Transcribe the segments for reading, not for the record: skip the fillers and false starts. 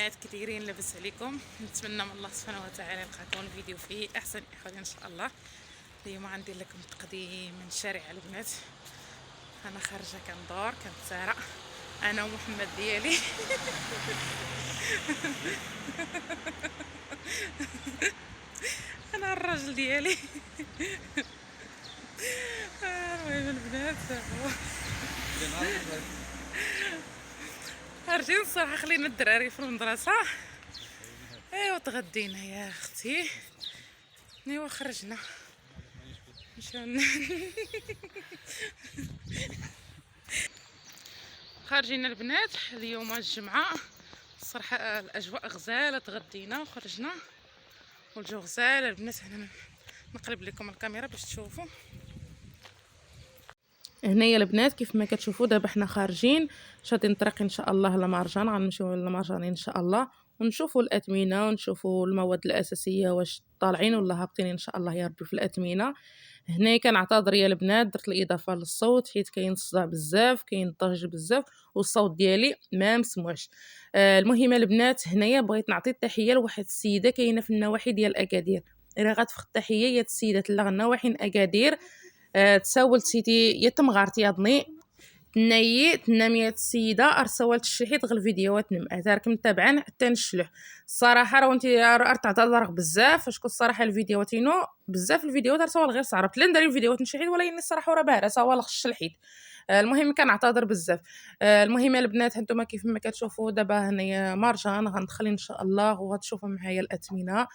البنات كثيرين لبس عليكم. نتمنى من الله سبحانه وتعالى يلقاكم الفيديو فيه احسن احوال ان شاء الله. اليوم غندير لكم تقديم من شارع البنات. انا خارجه كندور كنتسارع انا ومحمد ديالي. انا الراجل ديالي. المهم البنات خارجين الصراحه، خلينا الدراري في المدرسه. ايوا تغدينا يا اختي، ايوا خرجنا خارجين البنات اليوم الجمعه. الصراحه الاجواء غزاله، تغدينا وخرجنا والجو غزال البنات. هنا نقلب لكم الكاميرا باش تشوفوا. هنايا البنات كيف ما كتشوفوا دابا حنا خارجين شادين الطريق ان شاء الله لمارجان، غنمشيو لمارجان ان شاء الله ونشوفوا الاثمنه ونشوفوا المواد الاساسيه واش طالعين ولا هابطين ان شاء الله يا ربي في الاثمنه. هنا كنعتذر يا البنات، درت الاضافه للصوت حيت كاين الصداع بزاف، كاين الضجيج بزاف والصوت ديالي ما مسموعش. المهم البنات هنايا بغيت نعطي التحيه لواحد السيده كاينه في النواحي ديال اكادير. الا غتفخ التحيه يا السيده لا النواحي اكادير. تساولت سيتي يتم غارتياضني تنايي تناميات السيده ارسلت الشحيت غير الفيديوهات نم اتارك متابعين حتى نشلح. الصراحه راه انت تعتذر بزاف فاش الصراحه الفيديوهاتينو بزاف الفيديوهات ارسلوا غير صعرت لين داري الفيديوهات نشحيت ولكن الصراحه راه باهره سوا الخش الحيت. المهم كنعتذر بزاف. المهم البنات هانتوما كيف ما كتشوفوا دابا هنايا مارجان غندخل ان شاء الله وغتشوفوا معايا الاثمنه.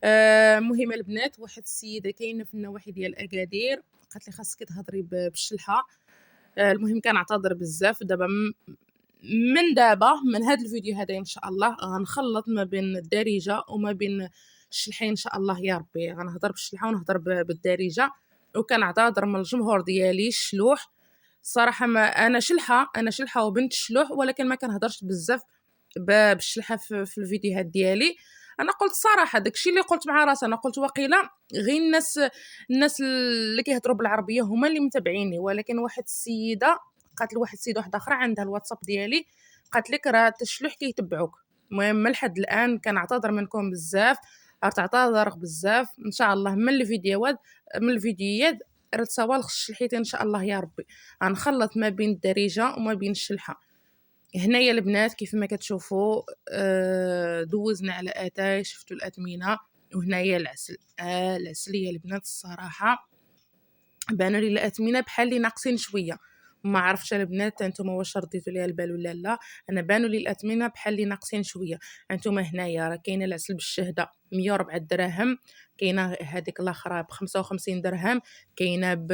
المهم البنات واحد السيده كاينه في النواحي ديال اكادير قالت لي خاصك تهضري بالشلحه. المهم كنعتذر بزاف دابا من دابا من هذا الفيديو هذا ان شاء الله غنخلط ما بين الدارجه وما بين الشلحين ان شاء الله يا ربي. غنهضر بالشلحه ونهضر بالدارجه وكنعتذر من الجمهور ديالي الشلوح. الصراحه ما انا شلحه وبنت شلوح ولكن ما كنهضرش بزاف بالشلحه في الفيديوهات ديالي. انا قلت صراحه داكشي اللي قلت مع راسي، انا قلت وقيله غير الناس اللي كيهضروا بالعربيه هما اللي متابعيني، ولكن واحد السيده قالت لواحد السيده واحده اخرى عندها الواتساب ديالي قالت لك راه التشلوح كيتبعوك. المهم لحد الان كنعتذر منكم بزاف، تعتذر بزاف ان شاء الله من الفيديوهات رتسوا الشلحيت ان شاء الله يا ربي. غنخلط ما بين الدارجه وما بين الشلحه. هنايا البنات كيف ما كتشوفوا دوزنا على اتاي شفتوا الاثمنه وهنايا العسل. العسل يا البنات الصراحه بانوا لي الاثمنه بحال اللي ناقصين شويه. ما عرفتش البنات نتوما واش رديتوا ليها البال ولا لا. انا بانوا لي الاثمنه بحال اللي ناقصين شويه. نتوما هنايا راه كاينه العسل بالشهده 104 دراهم، كاينه هذيك الاخرى ب 55 درهم، كاينه ب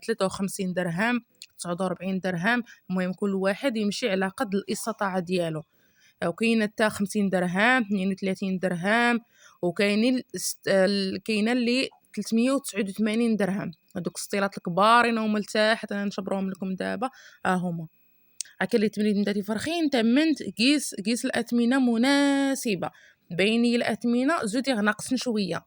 53 درهم، 49 درهم. المهم كل واحد يمشي على قد الاستطاعه ديالو. وكاينه حتى 50 درهم 32 درهم وكاينين كاينه اللي 389 درهم. هذوك السطيلات الكبارين هما لتحت انا نشبرهم لكم دابا هما. كاين اللي تمريد مداتي فرخين تمنت قيس الاثمنه مناسبه. بيني الاثمنه زودي ناقصن شويه.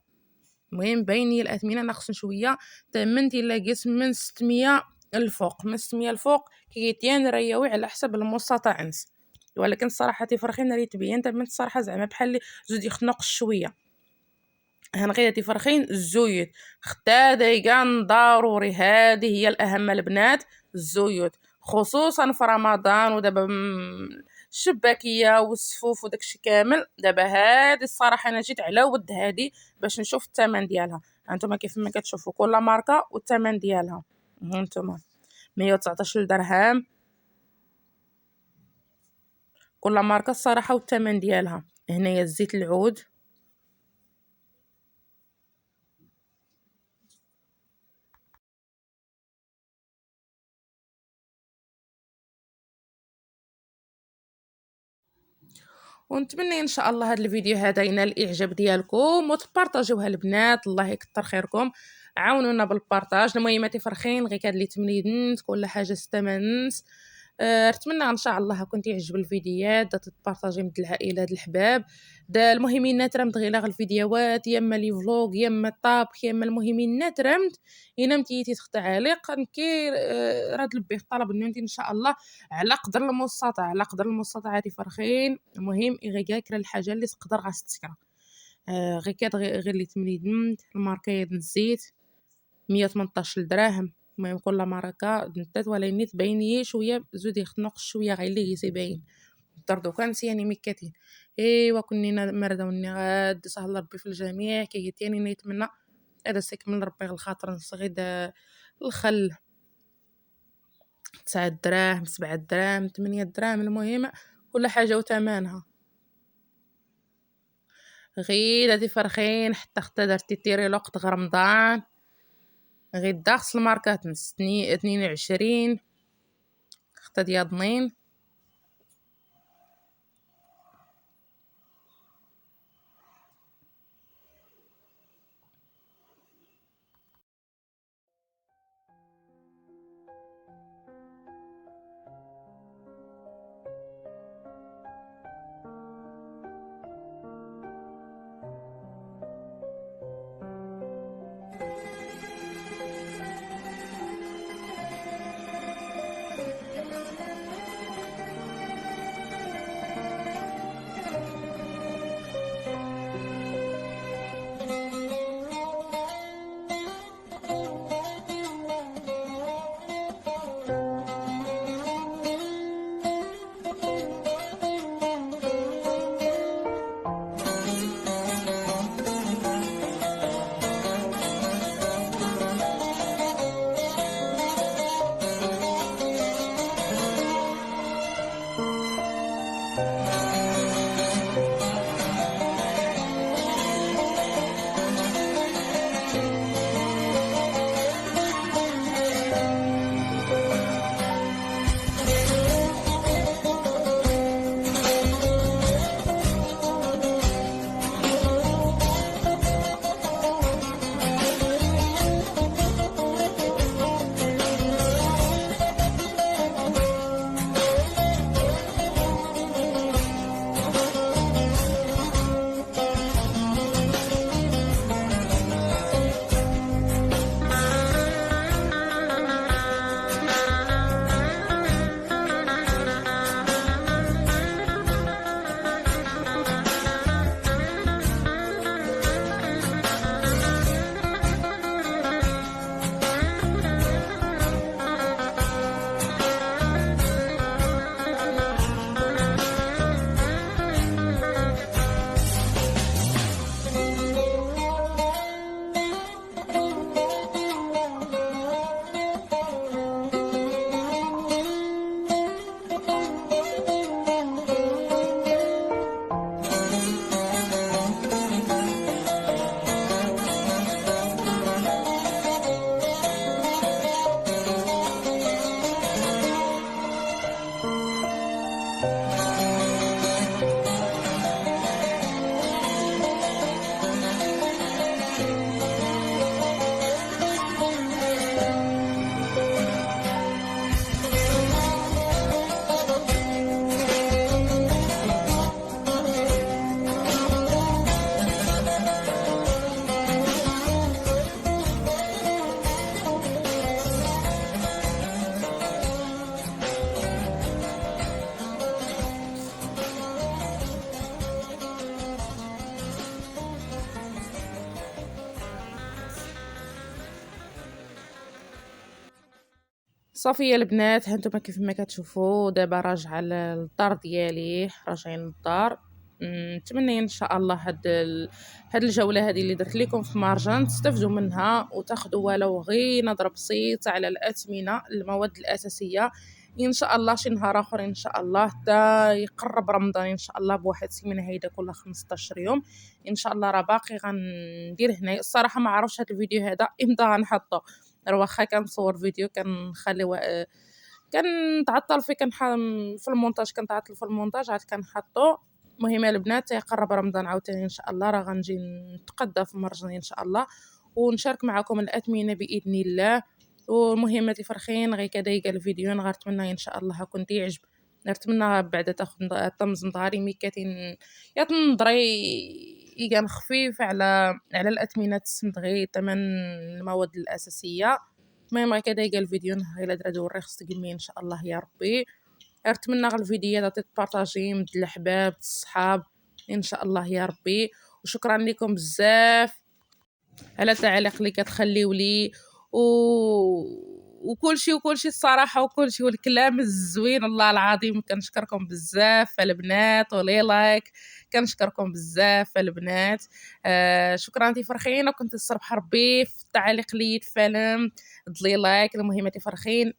المهم بيني الاثمنه ناقصن شويه. تمنت الا قيس من 600 الفوق، من 600 الفوق كيتيان رياوي على حسب المستطاع انس. ولكن الصراحه تفرخين راه تبين تمنت الصراحه زعما بحال زودي خنق شويه. هنغير فرخين الزويت ختا دايقان ضروري، هذه هي الاهم البنات الزويت خصوصا في رمضان. ودابا الشباكيه والسفوف وداكشي كامل. دابا هذه الصراحه انا جيت على ود هذه باش نشوف الثمن ديالها. هانتوما كيف ما كتشوفوا كل ماركه والثمن ديالها. هانتوما 119 درهم كل ماركه الصراحه والثمن ديالها. هنايا الزيت العود ونتمنى ان شاء الله هذا الفيديو هذا ينال الاعجاب ديالكم وتبارطاجيوها البنات. الله يكثر خيركم، عاونونا بالبارطاج. المهم تفرخين غير كاد لي 8 كل حاجه 6 نص. نتمنى ان شاء الله كنت يعجب الفيديوهات تبارطاجي مع العائله د الحباب. المهم نترمد غير الفيديوهات يا اما لي فلوق يا اما الطبخ يا اما المهم نترمد انا متيتي تخت تعاليق نكير راد لبيه طلب انه انت ان شاء الله على قدر المستطاع على قدر المستطاع هادي فرخين. المهم غير كاكرا الحاجه اللي تقدر غاستكرا غير كاد غير اللي تمنيد الماركه د الزيت 118 دراهم. المهم كل ماركه نتات ولا نيت باين شويه زودي خنق شويه غير اللي باين طردو كان سياني مكاتين ايوا كنينا مرده وني غاد سهل ربي في الجميع كي تاني نتمنى هذا سيكمل ربي الخاطر نصغيد الخل 9 دراهم 7 دراهم 8 دراهم. المهم كل حاجه وثمنها غير هادي فرخين حتى ختا درتي تيري الوقت غير رمضان غير داخس الماركات نستني 22 ختا ديال ضنين. صافي يا البنات هانتوما كيف ما كتشوفوا دابا راجعه للدار ديالي راجعين للدار. نتمنى ان شاء الله هاد الجوله هذه اللي درت لكم في مارجان تستفدوا منها وتاخذوا ولو غير نظره بسيطه على الاثمنه المواد الاساسيه. ان شاء الله شي نهار اخر ان شاء الله حتى يقرب رمضان ان شاء الله بواحد السيمانه هيدا كل 15 يوم ان شاء الله. راه باقي غندير هنا الصراحه ما عرفتش هذا الفيديو هذا امتى غنحطه راه واخا كنصور فيديو كنخليو كنتعطل فيه في المونتاج كنتعطل في المونتاج عاد كنحطو. المهم البنات يقرب رمضان عاوتاني ان شاء الله راه غنجي نتقدى في مرجان ان شاء الله ونشارك معكم الاثمنه باذن الله والمهم تفرحين غير كدايقة الفيديو غنتمنى إن شاء الله يكون تيعجب، نتمنى بعدا تاخد طمز نضاري مي كاتين يا تنضري كان خفيف على الأثمنة غير تمن المواد الأساسية. المهم غير كدايقة الفيديو إلا درا وري خصك تقمي إن شاء الله يا ربي. نتمنى الفيديوهات تبارطاجي مد الأحباب الصحاب إن شاء الله يا ربي. وشكرا لكم بزاف على التعاليق اللي كتخليو لي و... وكلشي الصراحه وكلشي والكلام الزوين الله العظيم. كنشكركم بزاف البنات ولي لايك، كنشكركم بزاف البنات. شكرا تفرخين وكنت تصرف ربي في التعاليق لي يتفالم ضلي لايك. المهم تفرخين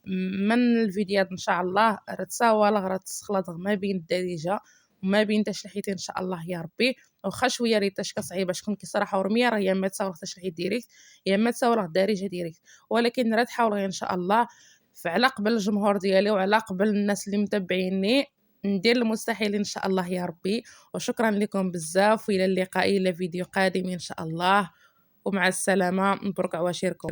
من الفيديوهات ان شاء الله رتصاوى غير تسخلط ما بين الدارجه وما بين تشلحيتي ان شاء الله يا ربي. واخا شويه ريتاش صعيبه شكون كيصراحه ورميه راه يا اما تصاور تشلحي ديريكت يا اما تصاور الدارجه ديريكت، ولكن راه تحاولوا ان شاء الله على قبل الجمهور ديالي وعلى قبل الناس اللي متابعيني ندير المستحيل ان شاء الله يا ربي. وشكرا لكم بزاف والى اللقاء الى فيديو قادم ان شاء الله ومع السلامه. مبروك عواشركم.